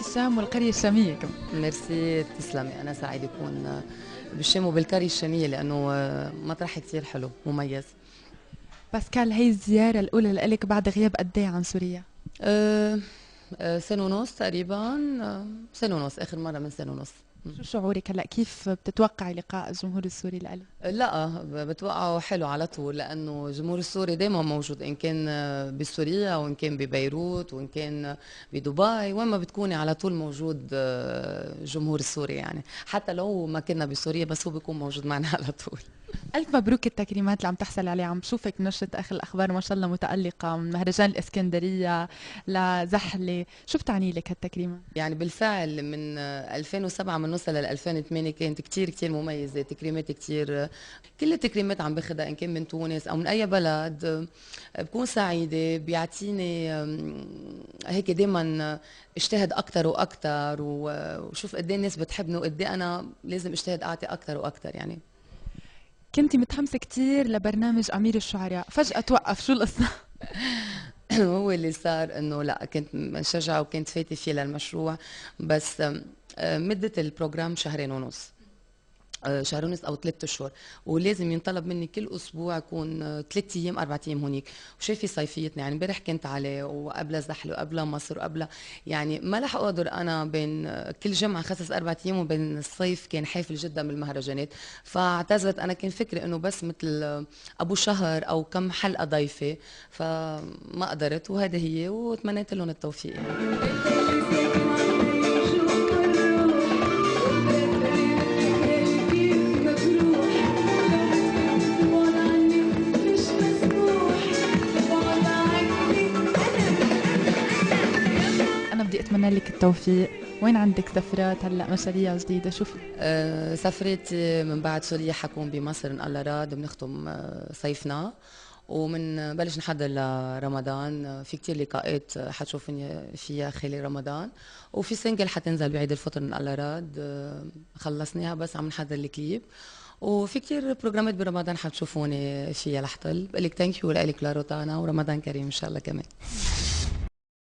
الشام والقرية الشامية كمان. ميرسي، تسلمي. أنا سعيد أكون بالشام وبالكاري الشامية لأنه مطرح كتير حلو مميز. باسكال، هي الزيارة الأولى لإلك بعد غياب قد إيه عن سوريا؟ أه سنة ونص تقريبا. سنة ونص، آخر مرة من سنة ونص. شو شعورك هلا؟ كيف بتتوقعي لقاء الجمهور السوري لإلك؟ لا، بتوقعه حلو على طول لأنه الجمهور السوري دايما موجود، إن كان بسوريا وإن كان ببيروت وإن كان بدبي، وين ما بتكوني على طول موجود الجمهور السوري، يعني حتى لو ما كنا بسوريا بس هو بيكون موجود معنا على طول. ألف مبروك التكريمات اللي عم تحصل عليها. عم بشوفك نشرة آخر الأخبار ما شاء الله متألقة، من مهرجان الإسكندرية لزحلة. شو بتعني لك هالتكريمات؟ يعني بالفعل من 2007 من نوصل لل 2008 كانت كتير كتير مميزة، تكريمات كتير. كل التكريمات عم باخدها إن كان من تونس أو من أي بلد بكون سعيدة، بيعطيني هيك دايما اجتهد أكتر وأكتر وشوف قد ايه الناس بتحبني وقد ايه أنا لازم اجتهد أعطي أكتر وأكتر يعني. كنتي متحمسة كتير لبرنامج أمير الشعراء، فجأة توقف، شو القصة؟ هو اللي صار انه لا، كنت مشجعه وكنت فايته فيه للمشروع، بس مدة البروجرام شهرين ونص. شهر ونص او 3 اشهر، ولازم ينطلب مني كل اسبوع اكون 3 ايام 4 ايام هونيك. وشايفه صيفيتنا، يعني امبارح كنت عليه وقبل زحله وقبل مصر وقبل، يعني ما رح اقدر انا بين كل جمعه خصص 4 ايام، وبين الصيف كان حافل جدا بالمهرجانات. فاعتذرت، انا كان فكري انه بس مثل ابو شهر او كم حلقه ضيفه، فما قدرت، وهذا هي، وتمنيت لهم التوفيق يعني. أنا بدي أتمنى لك التوفيق. وين عندك سفرات هلا، مشاريع جديدة؟ شوفي. سفرتي من بعد سوريا حكون بمصر ان الله راد، بنختم صيفنا ومن بلش نحضر لرمضان. في كتير لقاءات حتشوفني فيها خلال رمضان، وفي سنجل حتنزل بعيد الفطر من الله راد. خلصناها بس عم نحضر الكليب، وفي كتير بروجرامات برمضان حتشوفوني فيها. لحظة بقول لك ثانك يو، ولك لاروتانا، ورمضان كريم ان شاء الله كمان.